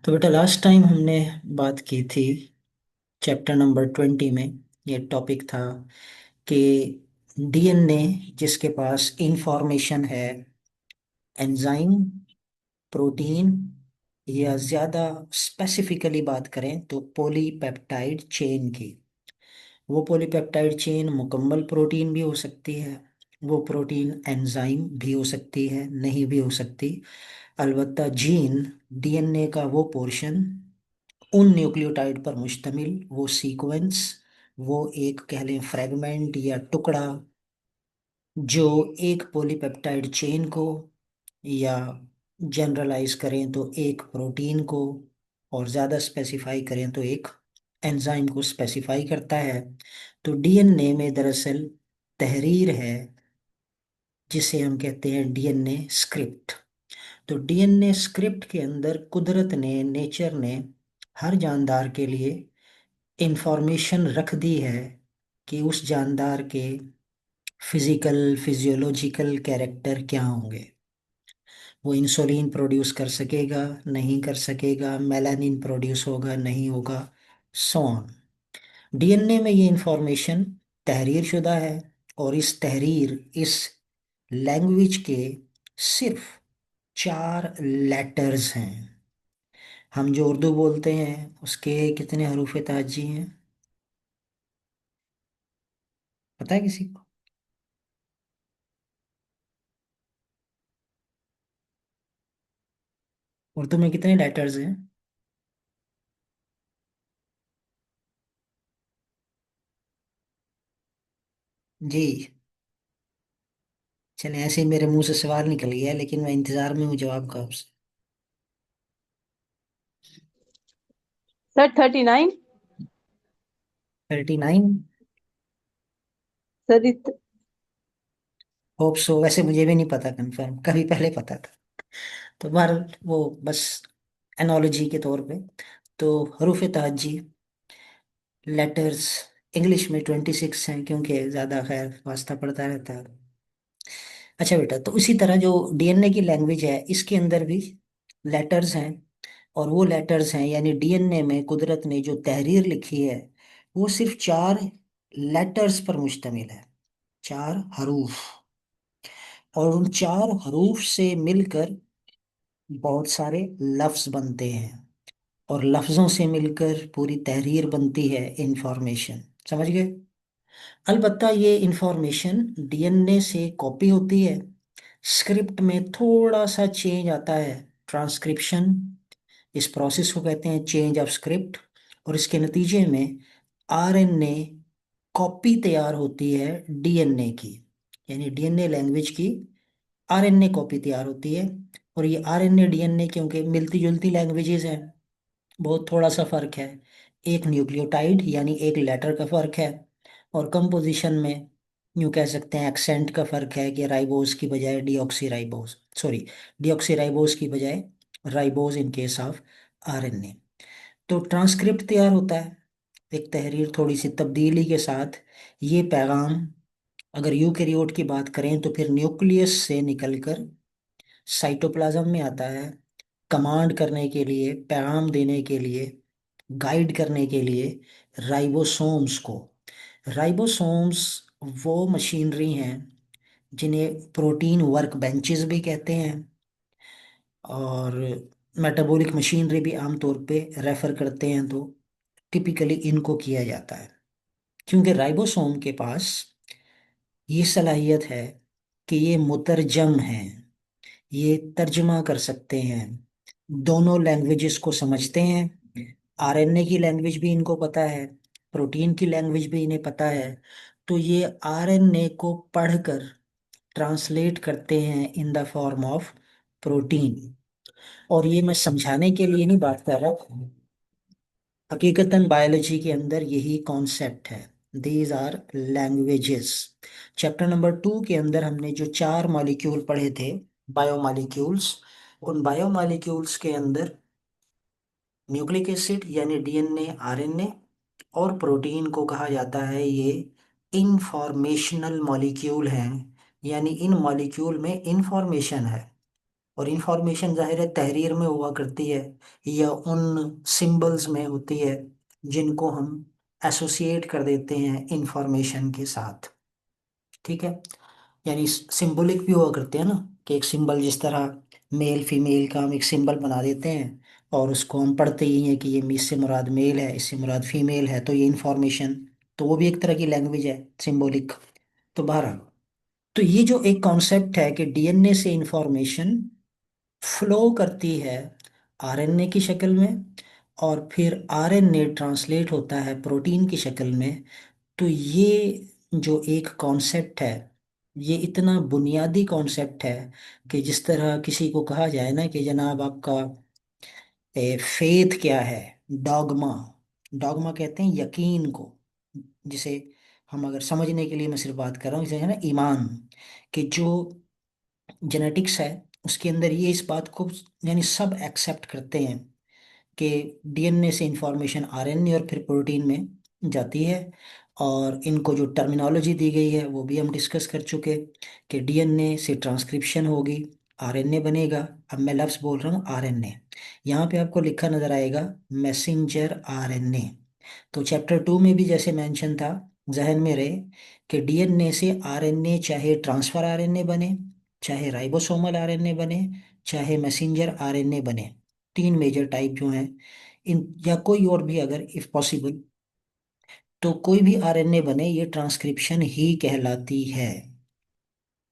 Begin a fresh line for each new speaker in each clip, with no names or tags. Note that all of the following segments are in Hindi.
तो बेटा लास्ट टाइम हमने बात की थी चैप्टर नंबर 20 में। ये टॉपिक था कि डीएनए जिसके पास इंफॉर्मेशन है एंजाइम, प्रोटीन, या ज़्यादा स्पेसिफिकली बात करें तो पॉलीपेप्टाइड चेन की। वो पॉलीपेप्टाइड चेन मुकम्मल प्रोटीन भी हो सकती है, वो प्रोटीन एंजाइम भी हो सकती है, नहीं भी हो सकती। अलबत्ता जीन, डीएनए का वो पोर्शन, उन न्यूक्लियोटाइड पर मुश्तमिल वो सीक्वेंस, वो एक कह लें फ्रेगमेंट या टुकड़ा जो एक पॉलीपेप्टाइड चेन को, या जनरलाइज करें तो एक प्रोटीन को, और ज़्यादा स्पेसिफाई करें तो एक एंजाइम को स्पेसिफाई करता है। तो डीएनए में दरअसल तहरीर है जिसे हम कहते हैं डीएनए स्क्रिप्ट। तो डीएनए स्क्रिप्ट के अंदर कुदरत ने, नेचर ने हर जानदार के लिए इंफॉर्मेशन रख दी है कि उस जानदार के फिजिकल फिजियोलॉजिकल कैरेक्टर क्या होंगे। वो इंसुलिन प्रोड्यूस कर सकेगा, नहीं कर सकेगा, मेलानिन प्रोड्यूस होगा, नहीं होगा, सो ऑन। डीएनए में ये इंफॉर्मेशन तहरीर शुदा है, और इस तहरीर, इस लैंग्वेज के सिर्फ 4 लेटर्स हैं। हम जो उर्दू बोलते हैं उसके कितने हरूफ ताजी हैं, पता है किसी को? उर्दू में कितने लेटर्स हैं? जी। चले, ऐसे ही मेरे मुंह से सवाल निकल गया, लेकिन मैं इंतजार में हूँ जवाब का आपसे।
सर 39।
39?
Sir
hope so. वैसे मुझे भी नहीं पता कंफर्म, कभी पहले पता था। तो बार वो बस एनोलॉजी के तौर पे। तो हरूफ तहज्जी, लेटर्स, इंग्लिश में 26 हैं क्योंकि ज़्यादा खैर वास्ता पड़ता रहता है। अच्छा बेटा, तो उसी तरह जो डीएनए की लैंग्वेज है इसके अंदर भी लेटर्स हैं। और वो लेटर्स हैं, यानी डीएनए में कुदरत ने जो तहरीर लिखी है वो सिर्फ 4 लेटर्स पर मुश्तमिल है, 4 हरूफ। और उन 4 हरूफ से मिलकर बहुत सारे लफ्ज बनते हैं, और लफ्जों से मिलकर पूरी तहरीर बनती है, इंफॉर्मेशन। समझ गए? अलबत्ता ये इंफॉर्मेशन डीएनए से कॉपी होती है, स्क्रिप्ट में थोड़ा सा चेंज आता है, ट्रांसक्रिप्शन। इस प्रोसेस को कहते हैं चेंज ऑफ स्क्रिप्ट। और इसके नतीजे में आरएनए कॉपी तैयार होती है डीएनए की, यानी डीएनए लैंग्वेज की आरएनए कॉपी तैयार होती है। और ये आरएनए डीएनए क्योंकि मिलती जुलती लैंग्वेजेस हैं, बहुत थोड़ा सा फर्क है, एक न्यूक्लियोटाइड यानी एक लेटर का फर्क है, और कंपोजिशन में यूं कह सकते हैं एक्सेंट का फर्क है कि राइबोज की बजाय deoxy ribose, sorry, deoxy ribose की बजाय ribose in case of RNA. तो ट्रांसक्रिप्ट तैयार होता है, एक तहरीर थोड़ी सी तब्दीली के साथ। ये पैगाम, अगर यूकेरियोट की बात करें तो फिर न्यूक्लियस से निकलकर साइटोप्लाज्म में आता है, कमांड करने के लिए, पैगाम देने के लिए, गाइड करने के लिए राइबोसोम्स को। राइबोसोम्स वो मशीनरी हैं जिन्हें प्रोटीन वर्क बेंचेस भी कहते हैं, और मेटाबॉलिक मशीनरी भी आमतौर पे रेफर करते हैं। तो टिपिकली इनको किया जाता है क्योंकि राइबोसोम के पास ये सलाहियत है कि ये मुतरजम हैं, ये तर्जमा कर सकते हैं, दोनों लैंग्वेजेस को समझते हैं। आरएनए की लैंग्वेज भी इनको पता है, प्रोटीन की लैंग्वेज भी इन्हें पता है। तो ये आरएनए को पढ़कर ट्रांसलेट करते हैं in the form of protein. और ये मैं समझाने के लिए नहीं बात कर रहा, हकीकतन बायोलॉजी के अंदर यही कॉन्सेप्ट है। These are languages. Chapter number 2 के अंदर हमने जो 4 मॉलिक्यूल पढ़े थे, बायोमॉलिक्यूल्स, उन बायोमॉलिक्यूल्स के अंदर न्यूक्लिक एसिड यानी डीएनए, आरएनए, और प्रोटीन को कहा जाता है ये इंफॉर्मेशनल मॉलिक्यूल हैं, यानी इन मॉलिक्यूल में इंफॉर्मेशन है। और इंफॉर्मेशन जाहिर है तहरीर में हुआ करती है, या उन सिंबल्स में होती है जिनको हम एसोसिएट कर देते हैं इंफॉर्मेशन के साथ। ठीक है, यानी सिंबॉलिक भी हुआ करते हैं ना, कि एक सिंबल जिस तरह मेल फीमेल का हम एक सिंबल बना देते हैं, और उसको हम पढ़ते ही हैं कि ये इससे मुराद मेल है, इससे मुराद फीमेल है, तो ये इंफॉर्मेशन, तो वो भी एक तरह की लैंग्वेज है सिंबॉलिक। तो बहरहाल, तो ये जो एक कॉन्सेप्ट है कि डीएनए से इंफॉर्मेशन फ्लो करती है आरएनए की शक्ल में, और फिर आरएनए ट्रांसलेट होता है प्रोटीन की शक्ल में। तो ये जो एक कॉन्सेप्ट है, ये इतना बुनियादी कॉन्सेप्ट है कि जिस तरह किसी को कहा जाए ना कि जनाब आपका फेथ क्या है, डॉगमा, डॉगमा कहते हैं यकीन को, जिसे हम अगर समझने के लिए मैं सिर्फ बात कर रहा हूँ, जैसे है ना ईमान, कि जो जेनेटिक्स है उसके अंदर ये इस बात को यानी सब एक्सेप्ट करते हैं कि डीएनए से इंफॉर्मेशन आरएनए और फिर प्रोटीन में जाती है। और इनको जो टर्मिनोलॉजी दी गई है वो भी हम डिस्कस कर चुके, कि डीएनए से ट्रांसक्रिप्शन होगी, आरएनए बनेगा। अब मैं लफ्ज़ बोल रहा हूँ आरएनए, यहाँ पे आपको लिखा नजर आएगा मैसेंजर आरएनए। तो चैप्टर 2 में भी जैसे मेंशन था, जहन में रहे कि डीएनए से आरएनए चाहे ट्रांसफर आरएनए बने, चाहे राइबोसोमल आरएनए बने, चाहे मैसेंजर आरएनए बने, तीन मेजर टाइप जो हैं इन, या कोई और भी अगर इफ पॉसिबल, तो कोई भी आरएनए बने ये ट्रांसक्रिप्शन ही कहलाती है।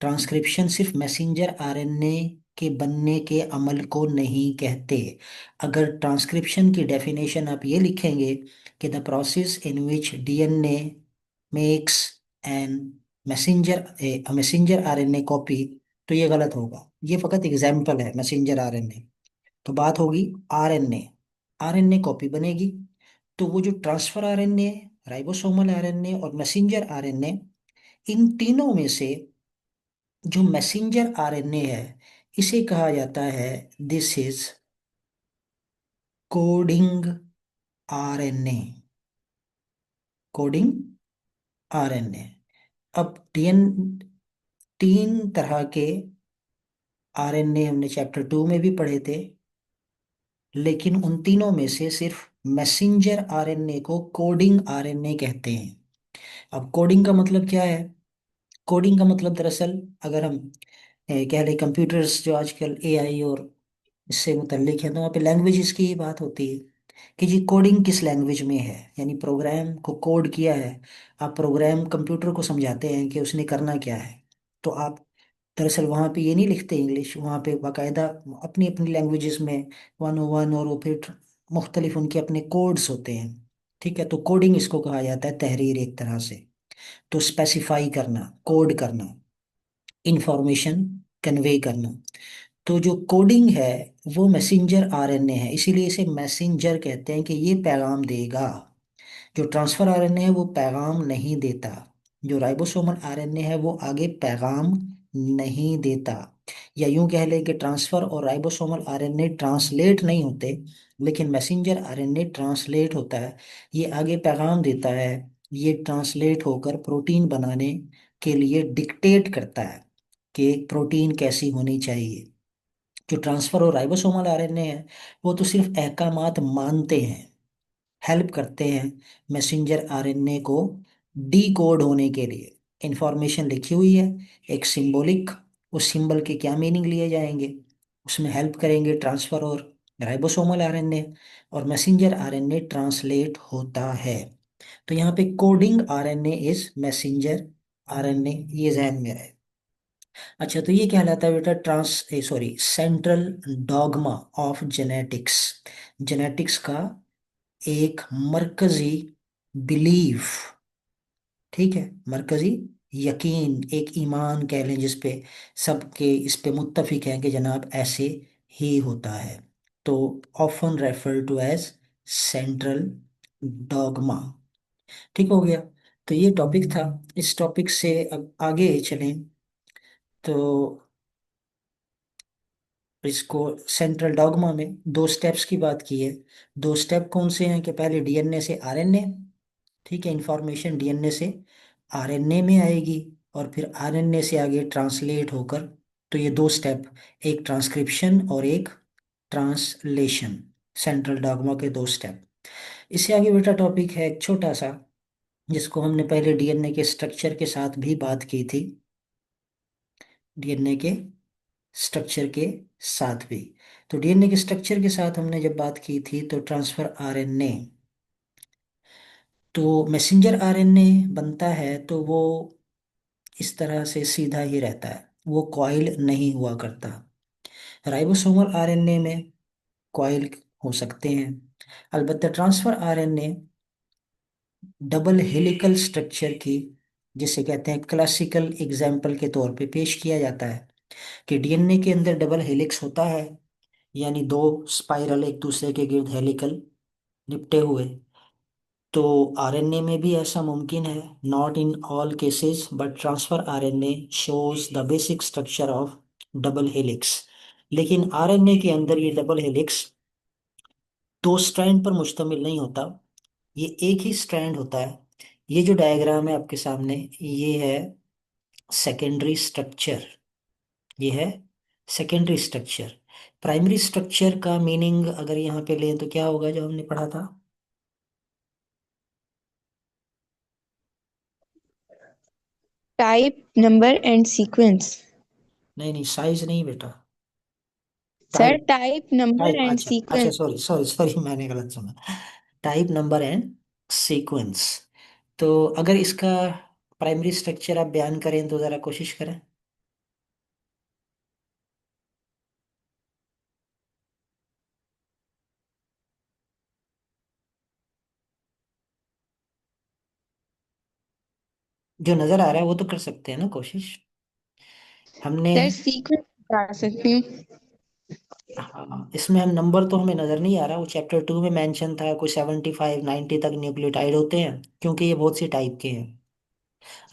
ट्रांसक्रिप्शन सिर्फ मैसेंजर आरएनए के बनने के अमल को नहीं कहते। अगर ट्रांसक्रिप्शन की डेफिनेशन आप ये लिखेंगे कि the process in which DNA makes an messenger RNA copy, तो ये गलत होगा। ये फकत एग्जाम्पल है मैसेंजर आरएनए। तो बात होगी आरएनए, आरएनए कॉपी बनेगी। तो वो जो ट्रांसफर आरएनए, राइबोसोमल आरएनए और मैसेंजर आरएनए, इन तीनों में से जो मैसेंजर आरएनए है इसे कहा जाता है this is coding RNA, coding RNA. अब डीएन तीन तरह के आरएनए हमने चैप्टर 2 में भी पढ़े थे, लेकिन उन तीनों में से सिर्फ मैसेंजर आरएनए को कोडिंग आरएनए कहते हैं। अब कोडिंग का मतलब क्या है? कोडिंग का मतलब दरअसल अगर हम कह लें कंप्यूटर्स जो आजकल एआई और इससे मुतल्लिक है, तो वहाँ पे लैंग्वेजेस की ही बात होती है कि जी कोडिंग किस लैंग्वेज में है, यानी प्रोग्राम को कोड किया है। आप प्रोग्राम कंप्यूटर को समझाते हैं कि उसने करना क्या है, तो आप दरअसल वहाँ पे ये नहीं लिखते इंग्लिश, वहाँ पे बाकायदा अपनी अपनी लैंग्वेजेस में 101, और वो फिर मुख्तलिफ उनके अपने कोड्स होते हैं। ठीक है, तो कोडिंग इसको कहा जाता है, तहरीर एक तरह से। तो स्पेसिफाई करना, कोड करना, इंफॉर्मेशन कन्वे करना। तो जो कोडिंग है वो मैसेंजर आरएनए है, इसीलिए इसे मैसेंजर कहते हैं कि ये पैगाम देगा। जो ट्रांसफर आरएनए है वो पैगाम नहीं देता, जो राइबोसोमल आरएनए है वो आगे पैगाम नहीं देता। या यूं कह लें कि ट्रांसफर और राइबोसोमल आरएनए ट्रांसलेट नहीं होते, लेकिन मैसेंजर आरएनए ट्रांसलेट होता है, ये आगे पैगाम देता है। ये ट्रांसलेट होकर प्रोटीन बनाने के लिए डिक्टेट करता है कि प्रोटीन कैसी होनी चाहिए। जो ट्रांसफर और राइबोसोमल आरएनए है वो तो सिर्फ अहकामात मानते हैं, हेल्प करते हैं मैसेंजर आरएनए को डी कोड होने के लिए। इंफॉर्मेशन लिखी हुई है एक सिंबॉलिक, उस सिंबल के क्या मीनिंग लिए जाएंगे, उसमें हेल्प करेंगे ट्रांसफर और राइबोसोमल आरएनए, और मैसेंजर आरएनए ट्रांसलेट होता है। तो यहाँ पे coding RNA is messenger RNA, ये जहन में रहे। अच्छा, तो ये कहलाता है बेटा sorry central dogma of genetics, genetics का एक मरकजी बिलीफ। ठीक है, मरकजी यकीन, एक ईमान कह लें जिसपे सबके इस पे मुत्तफिक हैं कि जनाब ऐसे ही होता है। तो often refer to as central dogma. ठीक हो गया, तो ये टॉपिक था। इस टॉपिक से अब आगे चलें, तो इसको सेंट्रल डॉगमा में दो स्टेप्स की बात की है। दो स्टेप कौन से हैं कि पहले डीएनए से आरएनए, ठीक है, इंफॉर्मेशन डीएनए से आरएनए में आएगी, और फिर आरएनए से आगे ट्रांसलेट होकर तो ये दो स्टेप, एक ट्रांसक्रिप्शन और एक ट्रांसलेशन, सेंट्रल डॉग्मा के दो स्टेप। इससे आगे बेटा टॉपिक है एक छोटा सा, जिसको हमने पहले डीएनए के स्ट्रक्चर के साथ भी बात की थी, डीएनए के स्ट्रक्चर के साथ भी। तो डीएनए के स्ट्रक्चर के साथ हमने जब बात की थी तो ट्रांसफर आरएनए, तो मैसेंजर आरएनए बनता है तो वो इस तरह से सीधा ही रहता है, वो कॉइल नहीं हुआ करता। राइबोसोमल आरएनए में कॉइल हो सकते हैं। अलबत्ता transfer RNA double helical structure की, जिसे कहते हैं क्लासिकल एग्जाम्पल के तौर पे पेश किया जाता है कि डीएनए के अंदर डबल हेलिक्स होता है, यानी दो स्पाइरल एक दूसरे के गिर्द हेलिकल लिपटे हुए। तो आरएनए में भी ऐसा मुमकिन है, not in all cases, but transfer RNA shows the basic structure of double helix. लेकिन आरएनए के अंदर ये डबल हेलिक्स दो स्ट्रैंड पर मुश्तमिल नहीं होता, ये एक ही स्ट्रैंड होता है। ये जो डायग्राम है आपके सामने, ये है सेकेंडरी स्ट्रक्चर, ये है सेकेंडरी स्ट्रक्चर। प्राइमरी स्ट्रक्चर का मीनिंग अगर यहाँ पे लें तो क्या होगा जो हमने पढ़ा था?
Type, number and sequence.
नहीं नहीं, साइज नहीं बेटा,
sir
type.
Type, number
type,
and
अच्छा अच्छा,
सीक्वेंस।
सॉरी सॉरी सॉरी, मैंने गलत सुना। Type, number and sequence. तो अगर इसका प्राइमरी स्ट्रक्चर आप बयान करें तो जरा कोशिश करें। जो नजर आ रहा है वो तो कर सकते हैं ना कोशिश, हमने।
सर सीक्वेंस बता सकती हूँ।
हाँ, इसमें हम नंबर तो हमें नजर नहीं आ रहा, वो चैप्टर 2 में मेंशन था, कोई 75 90 तक न्यूक्लियोटाइड होते हैं, क्योंकि ये बहुत सी टाइप के हैं।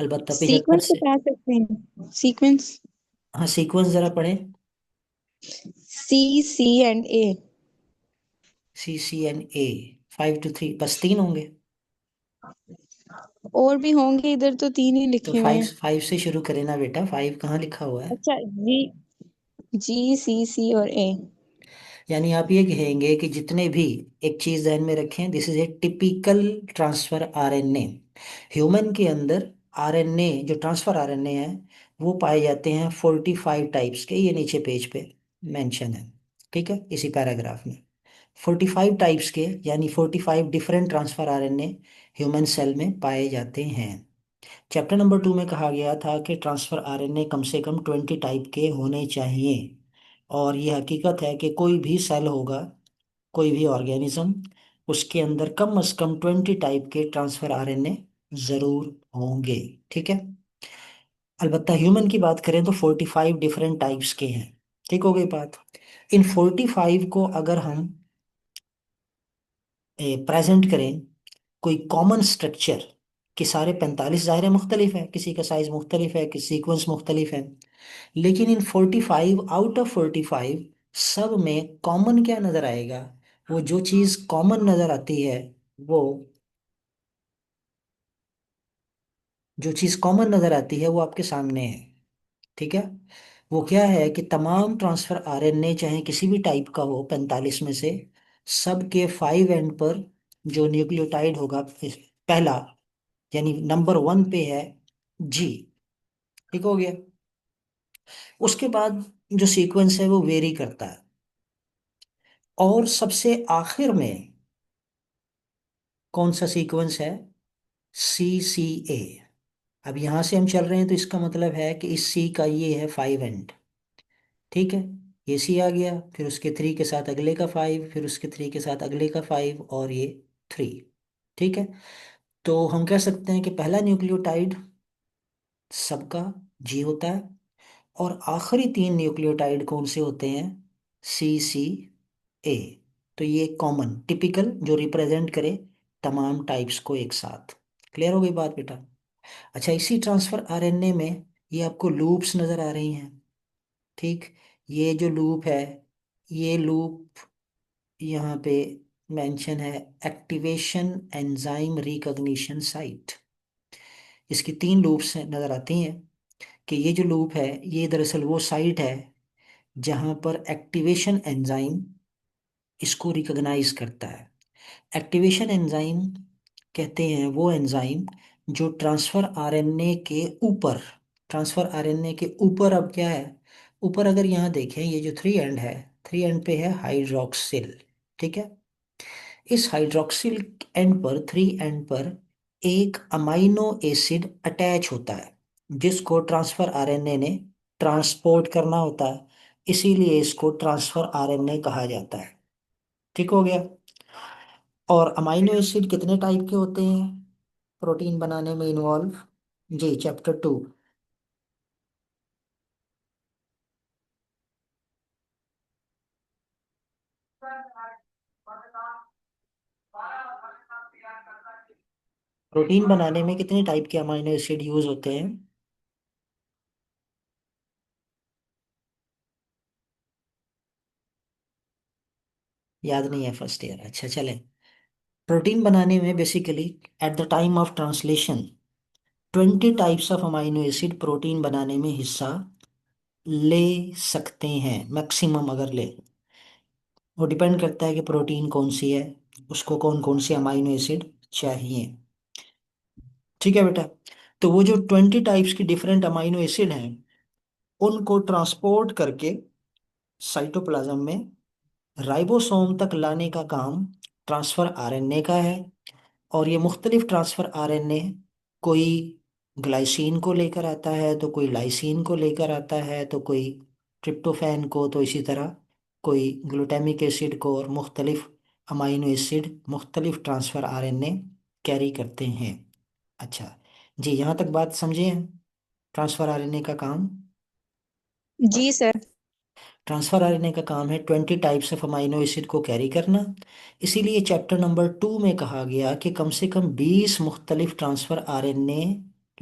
अलबत्ता 75
सीक्वेंस
से।
बता सकते हैं, सीक्वेंस।
हाँ, सीक्वेंस जरा पढ़ें।
सी एंड ए।
CCNA, 5 to 3, बस तीन होंगे।
और भी होंगे, इधर तो तीन ही
तो
लिखे हुए
फाइव
हैं।
फाइव से शुरू करें ना बेटा, फाइव कहाँ लिखा हुआ है?
अच्छा, जी, सी और ए।
यानी आप ये कहेंगे कि जितने भी, एक चीज ध्यान में रखें, this is a typical transfer RNA. Human के अंदर आरएनए, जो ट्रांसफर आरएनए है, वो पाए जाते हैं 45 टाइप्स के, ये नीचे पेज पे मेंशन है, ठीक है, इसी पैराग्राफ में। 45 टाइप्स के, यानी 45 different transfer RNA human cell में पाए जाते हैं। चैप्टर नंबर 2 में कहा गया था कि ट्रांसफर आरएनए कम से कम 20 टाइप के होने चाहिए। और ये हकीकत है कि कोई भी सेल होगा, कोई भी ऑर्गेनिज्म, उसके अंदर कम से कम 20 टाइप के ट्रांसफर आरएनए जरूर होंगे, ठीक है। अलबत्ता ह्यूमन की बात करें तो 45 डिफरेंट टाइप्स के हैं, ठीक हो गई बात। इन 45 को अगर हम प्रेजेंट करें कोई कॉमन स्ट्रक्चर, कि सारे 45 दायरे मुख्तलिफ है, किसी का साइज मुख्तलिफ है, किसी सीक्वेंस मुख्तलिफ है, लेकिन इन 45 आउट ऑफ 45 सब में कॉमन क्या नजर आएगा? वो जो चीज कॉमन नजर आती है, वो जो चीज कॉमन नजर आती है वो आपके सामने है, ठीक है। वो क्या है कि तमाम ट्रांसफर आरएनए चाहे किसी भी टाइप का हो, 45 में से, सब के 5 एंड पर जो न्यूक्लियोटाइड होगा, पहला, यानी नंबर 1 पे है जी, ठीक हो गया। उसके बाद जो सीक्वेंस है वो वेरी करता है, और सबसे आखिर में कौन सा सीक्वेंस है? CCA। अब यहां से हम चल रहे हैं तो इसका मतलब है कि इस सी का ये है 5 एंड, ठीक है। ये सी आ गया, फिर उसके 3 के साथ अगले का 5, फिर उसके 3 के साथ अगले का 5, और ये 3, ठीक है। तो हम कह सकते हैं कि पहला न्यूक्लियोटाइड सबका जी होता है, और आखिरी 3 न्यूक्लियोटाइड कौन से होते हैं? CCA। तो ये कॉमन टिपिकल जो रिप्रेजेंट करे तमाम टाइप्स को एक साथ। क्लियर हो गई बात बेटा? अच्छा, इसी ट्रांसफर आरएनए में ये आपको लूप्स नजर आ रही हैं, ठीक। ये जो लूप है, ये लूप यहाँ पे मेंशन है, एक्टिवेशन एंजाइम रिकॉग्निशन साइट। इसकी 3 लूप्स नजर आती हैं। कि ये जो लूप है ये दरअसल वो साइट है जहां पर एक्टिवेशन एंजाइम इसको रिकॉग्नाइज करता है। एक्टिवेशन एंजाइम कहते हैं वो एंजाइम जो ट्रांसफर आरएनए के ऊपर, ट्रांसफर आरएनए के ऊपर अब क्या है, ऊपर अगर यहाँ देखें ये जो थ्री एंड है, थ्री एंड पे है हाइड्रोक्सिल, ठीक है। इस हाइड्रोक्सिल एंड पर, थ्री एंड पर एक अमाइनो एसिड अटैच होता है जिसको ट्रांसफर आरएनए ने ट्रांसपोर्ट करना होता है, इसीलिए इसको ट्रांसफर आरएनए कहा जाता है। ठीक हो गया। और अमाइनो एसिड कितने टाइप के होते हैं प्रोटीन बनाने में इन्वॉल्व? जी, चैप्टर 2। प्रोटीन बनाने में कितने टाइप के अमाइनो एसिड यूज होते हैं? याद नहीं है फर्स्ट ईयर, अच्छा चलें। प्रोटीन बनाने में basically at the time of translation 20 types of amino acid protein बनाने में हिस्सा ले सकते हैं, मैक्सिमम अगर ले। वो डिपेंड करता है कि प्रोटीन कौन सी है, उसको कौन कौन से अमाइनो एसिड चाहिए। ठीक है बेटा। तो वो जो 20 टाइप्स की डिफरेंट अमाइनो एसिड हैं उनको ट्रांसपोर्ट करके साइटोप्लाज्म में राइबोसोम तक लाने का काम ट्रांसफर आरएनए का है। और ये मुख्तलिफ ट्रांसफर आरएनए, कोई ग्लाइसिन को लेकर आता है तो कोई लाइसिन को लेकर आता है तो कोई ट्रिप्टोफैन को, तो इसी तरह कोई ग्लूटामिक एसिड को, और मुख्तलिफ अमाइनो एसिड मुख्तलिफ ट्रांसफर आरएनए कैरी करते हैं। अच्छा जी, यहाँ तक बात समझे हैं ट्रांसफर आरएनए का काम?
जी सर।
ट्रांसफर आरएनए का काम है 20 टाइप्स ऑफ अमाइनो एसिड को कैरी करना। इसीलिए चैप्टर नंबर 2 में कहा गया कि कम से कम 20 मुख्तलिफ ट्रांसफर आरएनए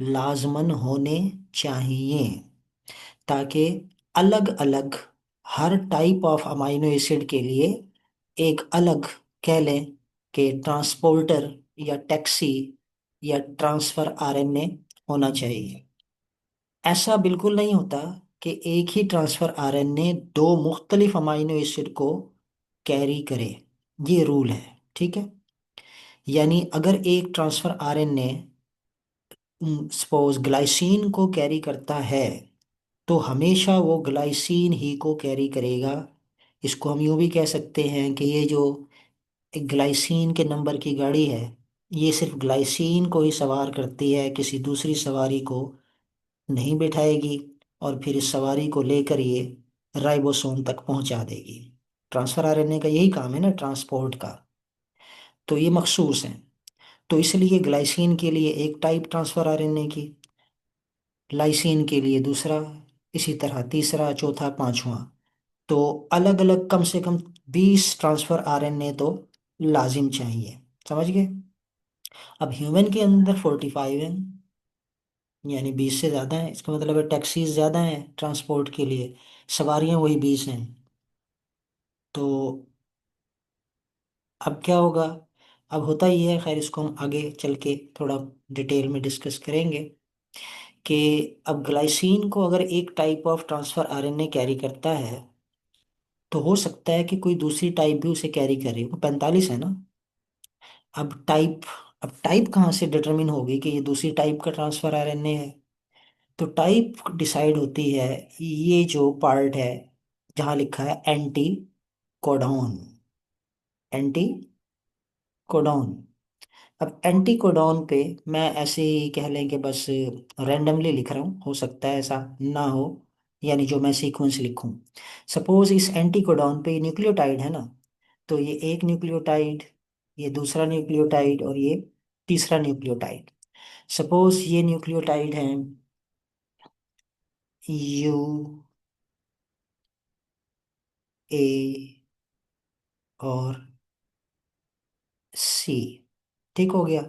लाजमन होने चाहिए, ताकि अलग अलग हर टाइप ऑफ अमाइनो एसिड के लिए एक अलग, कह लें कि ट्रांसपोर्टर या टैक्सी या ट्रांसफर आरएनए होना चाहिए। ऐसा बिल्कुल नहीं होता कि एक ही ट्रांसफर आरएनए दो मुख्तलिफ अमाइनो एसिड को कैरी करे, ये रूल है। ठीक है। यानी अगर एक ट्रांसफर आरएनए सपोज ग्लाइसीन को कैरी करता है तो हमेशा वो ग्लाइसीन ही को कैरी करेगा। इसको हम यूं भी कह सकते हैं कि ये जो एक ग्लाइसीन के नंबर की गाड़ी है, ये सिर्फ ग्लाइसीन को ही सवार करती है, किसी दूसरी सवारी को नहीं बिठाएगी, और फिर इस सवारी को लेकर ये राइबोसोम तक पहुंचा देगी। ट्रांसफर आरएनए का यही काम है ना, ट्रांसपोर्ट का। तो ये मखसूस है। तो इसलिए ग्लाइसिन के लिए एक टाइप ट्रांसफर आरएनए की, लाइसिन के लिए दूसरा, इसी तरह तीसरा, चौथा, पांचवा। तो अलग अलग कम से कम 20 ट्रांसफर आरएनए तो लाजिम चाहिए। समझ गए? अब ह्यूमन के अंदर 45 है, यानी 20 से ज़्यादा है, इसका मतलब है टैक्सीज ज़्यादा हैं ट्रांसपोर्ट के लिए, सवारियां वही 20 हैं। तो अब क्या होगा? अब होता ही है, खैर इसको हम आगे चल के थोड़ा डिटेल में डिस्कस करेंगे कि अब ग्लाइसीन को अगर एक type of transfer RNA carry करता है तो हो सकता है कि कोई दूसरी टाइप भी उसे कैरी करे। वो 45 है ना। अब टाइप, अब टाइप कहाँ से डिटरमिन होगी कि ये दूसरी टाइप का ट्रांसफर आरएनए है? तो टाइप डिसाइड होती है ये जो पार्ट है जहाँ लिखा है एंटी कोडॉन, एंटी कोडॉन। अब एंटी कोडॉन पे मैं ऐसे ही कह लें कि बस रैंडमली लिख रहा हूँ, हो सकता है ऐसा ना हो, यानी जो मैं सीक्वेंस लिखूं। सपोज इस एंटी कोडॉन पे न्यूक्लियोटाइड है ना, तो ये एक न्यूक्लियोटाइड, ये दूसरा न्यूक्लियोटाइड, और ये तीसरा न्यूक्लियोटाइड। सपोज ये न्यूक्लियोटाइड है यू ए और सी। ठीक हो गया।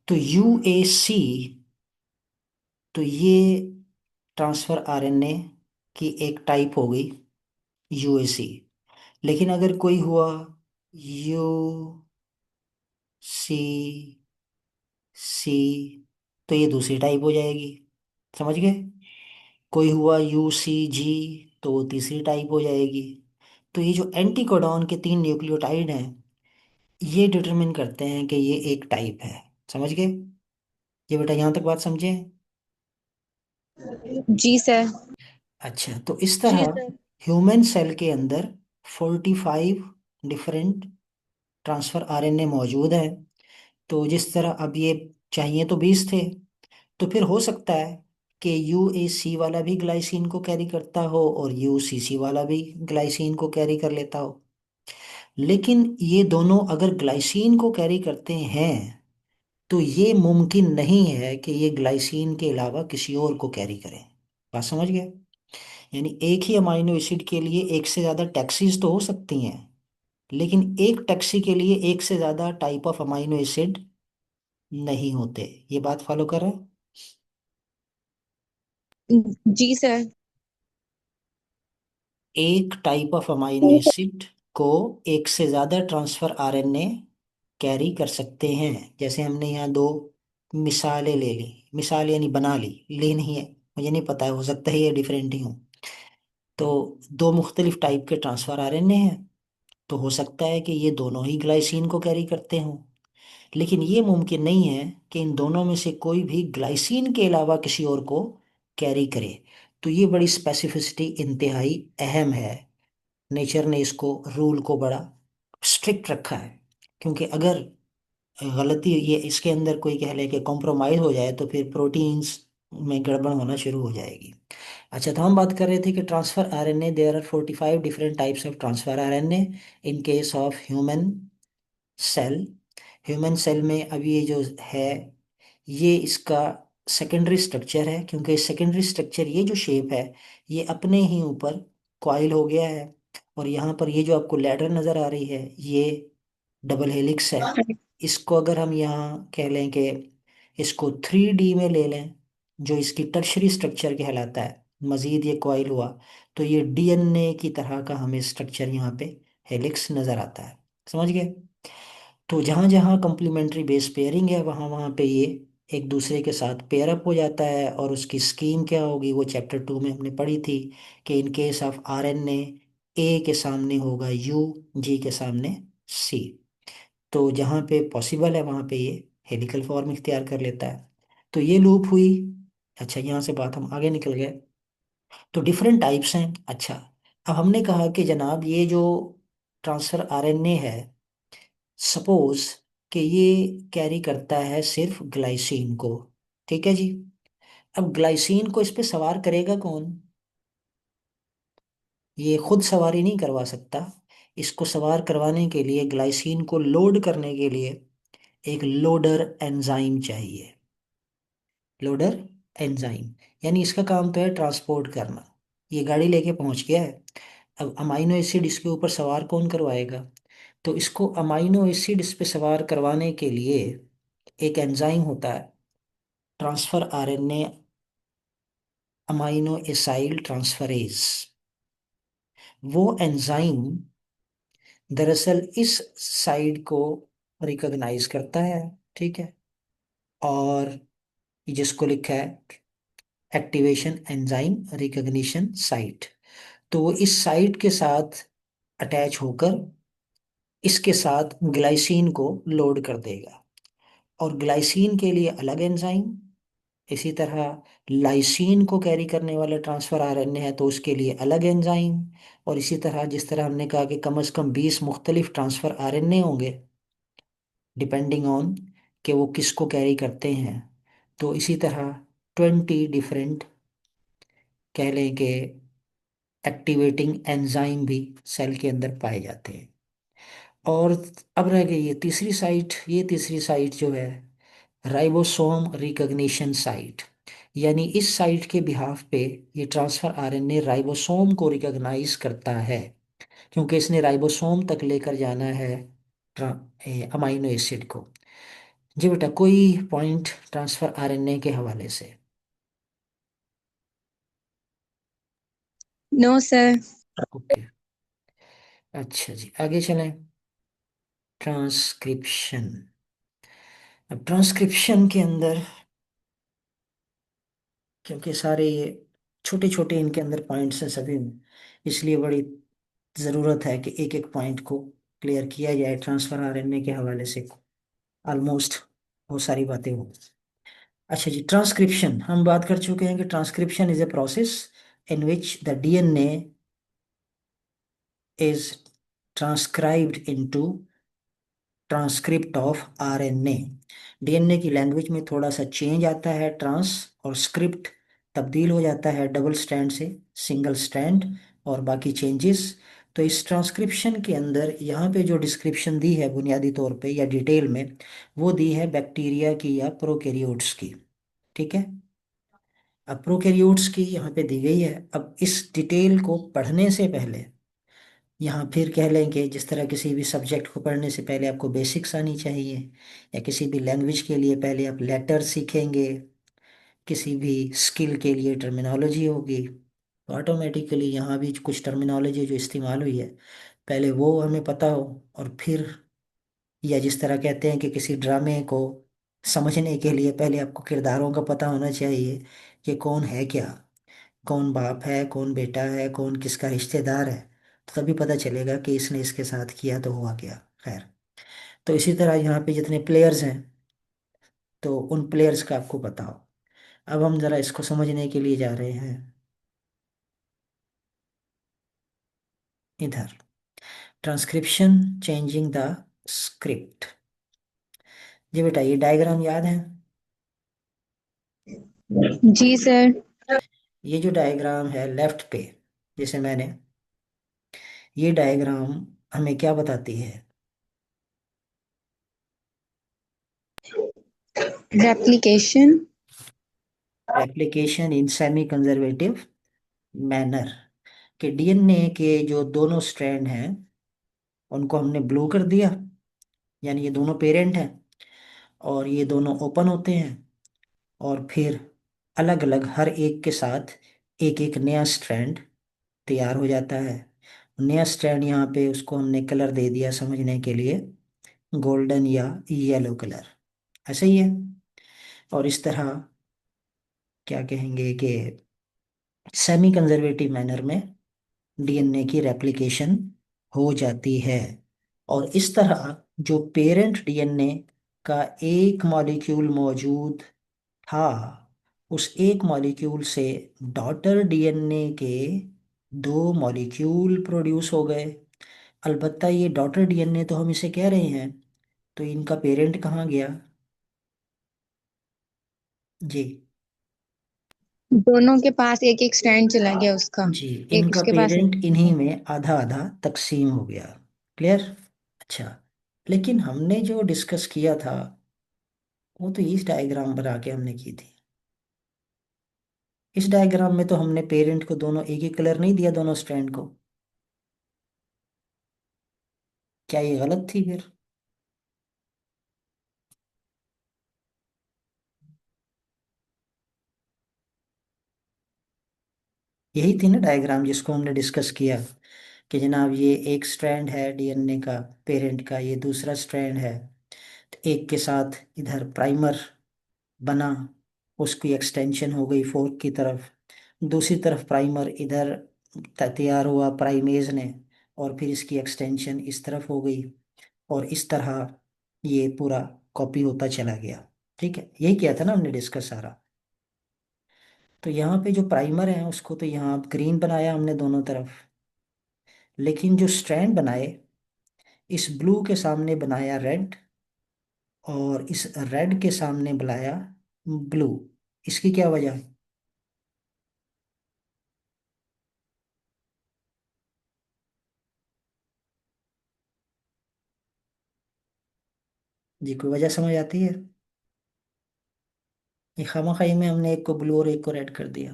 तो यू ए सी, तो ये ट्रांसफर आरएनए की एक टाइप हो गई यूएसी। लेकिन अगर कोई हुआ यू सी सी, तो ये दूसरी टाइप हो जाएगी। समझ गए? कोई हुआ UCG, तो वो तीसरी टाइप हो जाएगी। तो ये जो एंटीकोडॉन के 3 न्यूक्लियोटाइड हैं, ये डिटरमिन करते हैं कि ये एक टाइप है। समझ गए? ये बेटा यहाँ तक बात समझे?
जी सर।
अच्छा, तो इस
जी
तरह
सर।
ह्यूमन सेल के अंदर 45 डिफरेंट ट्रांसफर RNA मौजूद हैं। तो जिस तरह अब ये चाहिए तो 20 थे, तो फिर हो सकता है कि UAC वाला भी ग्लाइसिन को कैरी करता हो और UCC वाला भी ग्लाइसिन को कैरी कर लेता हो। लेकिन ये दोनों अगर ग्लाइसिन को कैरी करते हैं, तो ये मुमकिन नहीं है कि ये ग्लाइसिन के अलावा किसी और को कैरी करें। बात समझ गए? यानी एक ही अमाइनो एसिड के लिए एक से ज़्यादा टैक्सीज तो हो सकती हैं, लेकिन एक टैक्सी के लिए एक से ज़्यादा टाइप ऑफ अमाइनो एसिड नहीं होते। ये बात फॉलो कर रहे हैं?
जी सर।
एक टाइप ऑफ अमाइनो एसिड को एक से ज़्यादा ट्रांसफर RNA कैरी कर सकते हैं। जैसे हमने यहाँ दो मिसालें ले ली, मिसाल यानी बना ली, ले नहीं है, मुझे नहीं पता है, हो सकता है ये डिफरेंट ही हो। तो दो मुख्तलिफ टाइप के ट्रांसफर RNA हैं, तो हो सकता है कि ये दोनों ही ग्लाइसिन को कैरी करते हों। लेकिन ये मुमकिन नहीं है कि इन दोनों में से कोई भी ग्लाइसिन के अलावा किसी और को कैरी करे। तो ये बड़ी स्पेसिफिसिटी इंतहाई अहम है। नेचर ने इसको रूल को बड़ा स्ट्रिक्ट रखा है, क्योंकि अगर गलती ये इसके अंदर कोई कह ले कि कॉम्प्रोमाइज हो जाए, तो फिर प्रोटीन्स में गड़बड़ होना शुरू हो जाएगी। अच्छा, तो हम बात कर रहे थे कि transfer RNA, there are 45 different types of transfer RNA in case of human cell. Human cell में अब ये जो है, ये इसका सेकेंडरी स्ट्रक्चर है, क्योंकि सेकेंडरी स्ट्रक्चर ये जो शेप है, ये अपने ही ऊपर कॉइल हो गया है। और यहाँ पर ये जो आपको लैडर नज़र आ रही है, ये डबल हेलिक्स है। इसको अगर हम यहाँ कह लें कि इसको 3D में ले लें, जो इसकी टर्शरी स्ट्रक्चर कहलाता है, मजीद ये कॉइल हुआ, तो ये DNA की तरह का हमें स्ट्रक्चर यहाँ पे हेलिक्स नज़र आता है। समझ गए? तो जहाँ जहाँ कंप्लीमेंट्री बेस पेयरिंग है, वहाँ वहाँ पे ये एक दूसरे के साथ पेयर अप हो जाता है। और उसकी स्कीम क्या होगी, वो चैप्टर 2 में हमने पढ़ी थी कि इन केस ऑफ RNA, A के सामने होगा U, G के सामने C। तो जहाँ पे पॉसिबल है वहाँ पे ये हेलिकल फॉर्म इख्तियार कर लेता है। तो ये लूप हुई। अच्छा, यहाँ से बात हम आगे निकल गए। तो डिफरेंट टाइप्स हैं। अच्छा, अब हमने कहा कि जनाब ये जो ट्रांसफर RNA है, सपोज कि ये कैरी करता है सिर्फ ग्लाइसिन को। ठीक है जी। अब ग्लाइसिन को इस पे सवार करेगा कौन? ये खुद सवारी नहीं करवा सकता। इसको सवार करवाने के लिए, ग्लाइसिन को लोड करने के लिए एक लोडर एंजाइम चाहिए। लोडर एंजाइम, यानी इसका काम तो है ट्रांसपोर्ट करना। ये गाड़ी लेके पहुंच गया है, अब अमाइनो एसिड इसके ऊपर सवार कौन करवाएगा? तो इसको अमाइनो एसिड इस पे सवार करवाने के लिए एक एंजाइम होता है, transfer RNA amino acyl transferase. वो एंजाइम दरअसल इस साइड को रिकॉग्नाइज करता है। ठीक है? और ये जिसको लिखा है एक्टिवेशन एंजाइम रिकॉग्निशन साइट, तो वो इस साइट के साथ अटैच होकर इसके साथ ग्लाइसिन को लोड कर देगा। और ग्लाइसिन के लिए अलग एंजाइम, इसी तरह लाइसीन को कैरी करने वाले ट्रांसफर RNA है, तो उसके लिए अलग एंजाइम। और इसी तरह जिस तरह हमने कहा कि कम से कम 20 मुख्तलिफ ट्रांसफर RNA होंगे, डिपेंडिंग ऑन कि वो किसको कैरी करते हैं। तो इसी तरह 20 डिफरेंट कह लें कि एक्टिवेटिंग एंजाइम भी सेल के अंदर पाए जाते हैं। और अब रह गई ये तीसरी साइट। ये तीसरी साइट जो है, राइबोसोम रिकॉग्निशन साइट, यानी इस साइट के बिहाफ पे ये ट्रांसफर RNA राइबोसोम को रिकॉग्नाइज करता है, क्योंकि इसने राइबोसोम तक लेकर जाना है अमाइनो एसिड को। जी बेटा, कोई पॉइंट ट्रांसफर RNA के हवाले से?
No sir.
ओके। अच्छा जी, आगे चलें। ट्रांसक्रिप्शन। अब ट्रांसक्रिप्शन के अंदर क्योंकि सारे ये छोटे छोटे इनके अंदर पॉइंट्स हैं सभी में, इसलिए बड़ी ज़रूरत है कि एक एक पॉइंट को क्लियर किया जाए ट्रांसफर आरएनए के हवाले से। ऑलमोस्ट बहुत सारी बातें हो। अच्छा जी, ट्रांसक्रिप्शन हम बात कर चुके हैं कि transcription is a process in which the DNA is transcribed into transcript of RNA. DNA की लैंग्वेज में थोड़ा सा चेंज आता है, ट्रांस और स्क्रिप्ट तब्दील हो जाता है डबल स्टैंड से सिंगल स्टैंड, और बाकी चेंजेस। तो इस ट्रांसक्रिप्शन के अंदर यहाँ पे जो डिस्क्रिप्शन दी है बुनियादी तौर पे या डिटेल में, वो दी है बैक्टीरिया की या प्रोकैरियोट्स की। ठीक है, अब प्रोकैरियोट्स की यहाँ पे दी गई है। अब इस डिटेल को पढ़ने से पहले, यहाँ फिर कह लें कि जिस तरह किसी भी सब्जेक्ट को पढ़ने से पहले आपको बेसिक्स आनी चाहिए, या किसी भी लैंग्वेज के लिए पहले आप लेटर सीखेंगे, किसी भी स्किल के लिए टर्मिनोलॉजी होगी, तो ऑटोमेटिकली यहाँ भी कुछ टर्मिनोलॉजी जो इस्तेमाल हुई है पहले वो हमें पता हो। और फिर, या जिस तरह कहते हैं कि किसी ड्रामे को समझने के लिए पहले आपको किरदारों का पता होना चाहिए कि कौन है क्या, कौन बाप है, कौन बेटा है, कौन किसका रिश्तेदार है, तो तभी पता चलेगा कि इसने इसके साथ किया तो हुआ क्या। खैर, तो इसी तरह यहाँ पे जितने प्लेयर्स हैं, तो उन प्लेयर्स का आपको बताओ। अब हम जरा इसको समझने के लिए जा रहे हैं इधर, ट्रांसक्रिप्शन चेंजिंग द स्क्रिप्ट। जी बेटा, ये डायग्राम याद है?
जी सर।
ये जो डायग्राम है लेफ्ट पे, जैसे मैंने, ये डायग्राम हमें क्या बताती है?
Replication.
Replication in semi conservative manner, कि डीएनए के जो दोनों स्ट्रैंड हैं उनको हमने ब्लो कर दिया, यानी ये दोनों पेरेंट हैं, और ये दोनों ओपन होते हैं, और फिर अलग अलग हर एक के साथ एक एक नया स्ट्रैंड तैयार हो जाता है। नया स्ट्रैंड यहाँ पे उसको हमने कलर दे दिया समझने के लिए, गोल्डन या येलो कलर, ऐसे ही है। और इस तरह क्या कहेंगे कि सेमी कंजर्वेटिव मैनर में डीएनए की रेप्लिकेशन हो जाती है। और इस तरह जो पेरेंट डीएनए का एक मॉलिक्यूल मौजूद था, उस एक मॉलिक्यूल से डॉटर डीएनए के दो मॉलिक्यूल प्रोड्यूस हो गए। अलबत्ता ये डॉटर डीएनए तो हम इसे कह रहे हैं, तो इनका पेरेंट कहाँ गया? जी,
दोनों के पास एक एक स्टैंड चला गया उसका।
जी,
एक
इनका
उसके पास
पेरेंट इन्हीं
एक।
में आधा आधा तकसीम हो गया। क्लियर? अच्छा, लेकिन हमने जो डिस्कस किया था वो तो इस डायग्राम बना के हमने की थी। इस डायग्राम में तो हमने पेरेंट को दोनों एक ही कलर नहीं दिया दोनों स्ट्रैंड को। क्या ये गलत थी फिर? यही थी ना डायग्राम जिसको हमने डिस्कस किया, कि जनाब ये एक स्ट्रैंड है डीएनए का पेरेंट का, ये दूसरा स्ट्रैंड है, तो एक के साथ इधर प्राइमर बना, उसकी एक्सटेंशन हो गई फोर्क की तरफ, दूसरी तरफ प्राइमर इधर तैयार हुआ प्राइमेज ने, और फिर इसकी एक्सटेंशन इस तरफ हो गई, और इस तरह ये पूरा कॉपी होता चला गया। ठीक है, यही किया था ना हमने डिस्कस सारा। तो यहाँ पे जो प्राइमर है उसको तो यहाँ ग्रीन बनाया हमने दोनों तरफ, लेकिन जो स्ट्रैंड बनाए इस ब्लू के सामने बनाया रेड, और इस रेड के सामने बनाया ब्लू। इसकी क्या वजह है? जी, कोई वजह समझ आती है? ये खामखाई में हमने एक को ब्लू और एक को रेड कर दिया।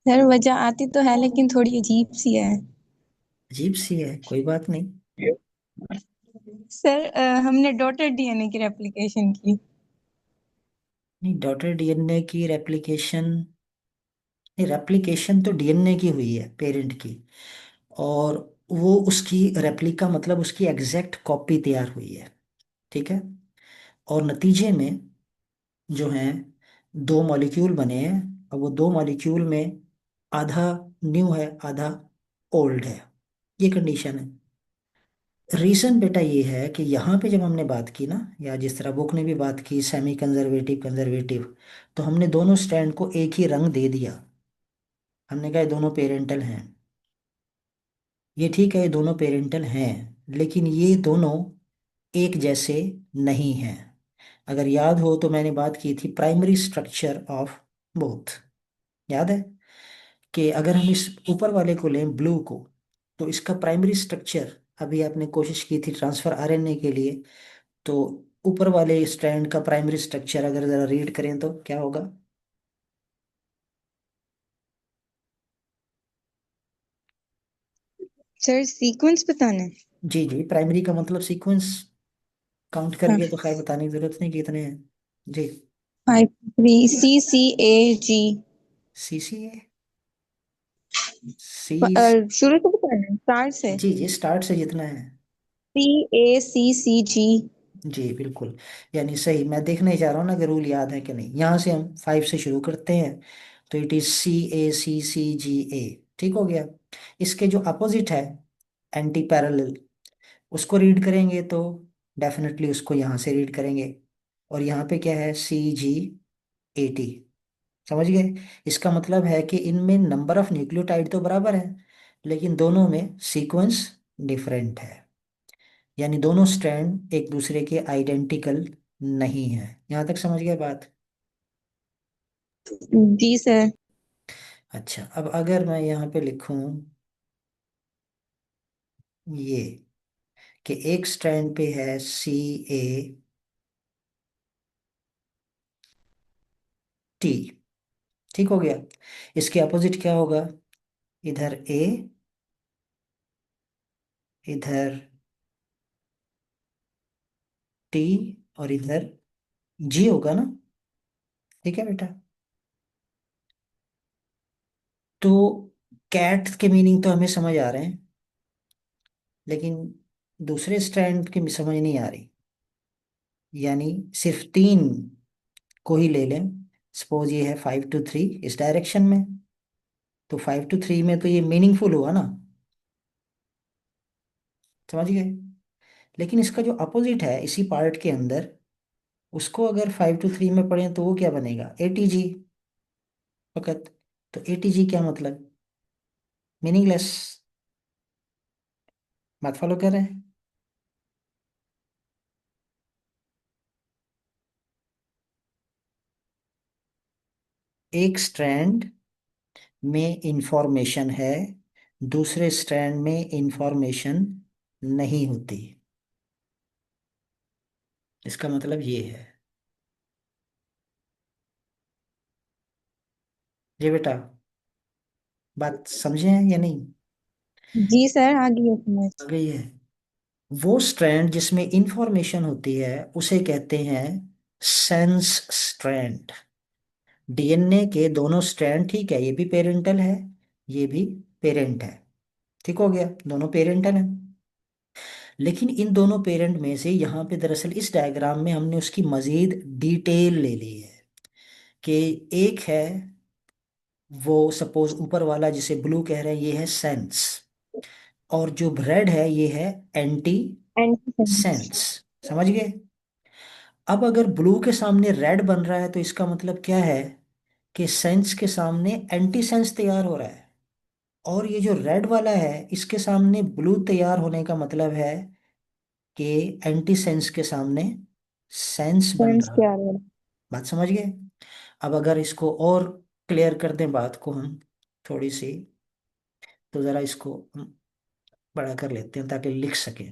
सर वजह आती तो है लेकिन थोड़ी अजीब सी है।
अजीब सी है, कोई बात नहीं।
सर हमने डॉटर डीएनए की रेप्लिकेशन की।
नहीं, डॉटर डीएनए की रेप्लिकेशन, नहीं, रेप्लिकेशन तो डीएनए की हुई है पेरेंट की, और वो उसकी रेप्लिका मतलब उसकी एग्जैक्ट कॉपी तैयार हुई है। ठीक है। और नतीजे में जो है दो मॉलिक्यूल बने हैं, और वो दो मॉलिक्यूल में आधा न्यू है, आधा ओल्ड है। ये कंडीशन है। रीजन बेटा ये है कि यहाँ पे जब हमने बात की ना, या जिस तरह बुक ने भी बात की सेमी कंजर्वेटिव कंजर्वेटिव, तो हमने दोनों स्ट्रैंड को एक ही रंग दे दिया। हमने कहा ये दोनों पेरेंटल हैं। ये ठीक है, ये दोनों पेरेंटल हैं, लेकिन ये दोनों एक जैसे नहीं हैं। अगर याद हो तो मैंने बात की थी प्राइमरी स्ट्रक्चर ऑफ बोथ। याद है कि अगर हम इस ऊपर वाले को लें ब्लू को, तो इसका प्राइमरी स्ट्रक्चर, अभी आपने कोशिश की थी ट्रांसफर आरएनए के लिए, तो ऊपर वाले स्ट्रैंड का प्राइमरी स्ट्रक्चर अगर जरा रीड करें तो क्या होगा?
सर सीक्वेंस बताना है।
जी जी, प्राइमरी का मतलब सीक्वेंस। काउंट
हाँ,
करके तो खैर बताने की जरूरत नहीं कितने हैं। जी।
5 3 CCAG।
सी सी ए, सी।
शुरू से बताना है, स्टार से।
जी जी, स्टार्ट से जितना है।
CACCG।
जी बिल्कुल। यानी सही, मैं देखने जा रहा हूँ ना कि रूल याद है कि नहीं। यहाँ से हम 5 से शुरू करते हैं, तो इट इज CACCGA। ठीक हो गया। इसके जो अपोजिट है, एंटी पैरेलल, उसको रीड करेंगे तो डेफिनेटली उसको यहाँ से रीड करेंगे। और यहाँ पे क्या है? CGAT। समझ गए? इसका मतलब है कि इनमें नंबर ऑफ न्यूक्लियोटाइड तो बराबर है, लेकिन दोनों में सीक्वेंस डिफरेंट है। यानी दोनों स्ट्रैंड एक दूसरे के आइडेंटिकल नहीं है। यहाँ तक समझ गए बात?
जी सर।
अच्छा, अब अगर मैं यहाँ पे लिखूं ये, कि एक स्ट्रैंड पे है CAT। ठीक हो गया। इसके अपोजिट क्या होगा? इधर A, इधर T, और इधर G होगा ना? ठीक है बेटा। तो कैट के मीनिंग तो हमें समझ आ रहे हैं, लेकिन दूसरे स्ट्रैंड की समझ नहीं आ रही। यानी सिर्फ तीन को ही ले लें। सपोज ये है 5 to 3 इस डायरेक्शन में, तो 5 to 3 में तो ये मीनिंगफुल हुआ ना। समझ गए? लेकिन इसका जो अपोजिट है इसी पार्ट के अंदर, उसको अगर 5 to 3 में पढ़ें तो वो क्या बनेगा? ATG फकत। तो ATG क्या मतलब? मीनिंगलेस। बात फॉलो कर रहे हैं? एक स्ट्रैंड में इंफॉर्मेशन है, दूसरे स्ट्रैंड में इंफॉर्मेशन नहीं होती। इसका मतलब ये है। ये बेटा, बात समझे हैं या नहीं?
जी सर, आ गई है समझ।
आ गई है। वो स्ट्रैंड जिसमें इंफॉर्मेशन होती है उसे कहते हैं सेंस स्ट्रैंड। DNA के दोनों स्ट्रैंड, ठीक है, ये भी पेरेंटल है, ये भी पेरेंट है। ठीक हो गया, दोनों पेरेंटल हैं। लेकिन इन दोनों पेरेंट में से यहाँ पे दरअसल इस डायग्राम में हमने उसकी मजीद डिटेल ले ली है। कि एक है वो, सपोज ऊपर वाला जिसे ब्लू कह रहे हैं, ये है सेंस, और जो रेड है ये है एंटी
एंड।
सेंस। समझ गए? अब अगर ब्लू के सामने रेड बन रहा है तो इसका मतलब क्या है? कि सेंस के सामने एंटी सेंस तैयार हो रहा है। और ये जो रेड वाला है इसके सामने ब्लू तैयार होने का मतलब है कि एंटी सेंस के सामने सेंस बन
फ्रेंड्स
रहा।
क्या है?
बात समझ गए? अब अगर इसको और क्लियर कर दें बात को हम थोड़ी सी, तो जरा इसको हम बड़ा कर लेते हैं ताकि लिख सकें।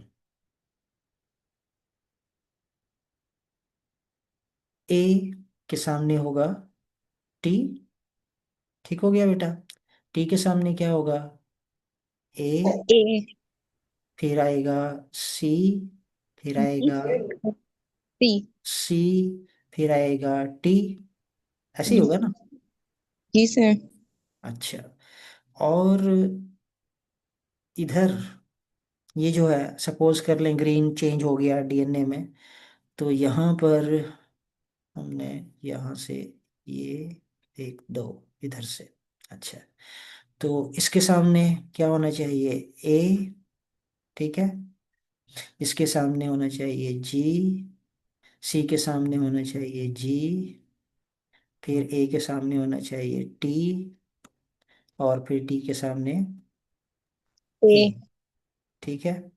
ए के सामने होगा टी। ठीक हो गया बेटा? टी के सामने क्या होगा? ए,
ए।
फिर आएगा सी, फिर आएगा
सी।
सी, फिर आएगा टी। ऐसे ही होगा ना?
जी सर।
अच्छा। और इधर ये जो है, सपोज कर लें ग्रीन चेंज हो गया DNA में, तो यहाँ पर हमने यहाँ से ये एक दो इधर से। अच्छा, तो इसके सामने क्या होना चाहिए? ए, ठीक है। इसके सामने होना चाहिए जी। सी के सामने होना चाहिए जी। फिर ए के सामने होना चाहिए टी। और फिर टी के सामने
ए।
ए। ठीक है।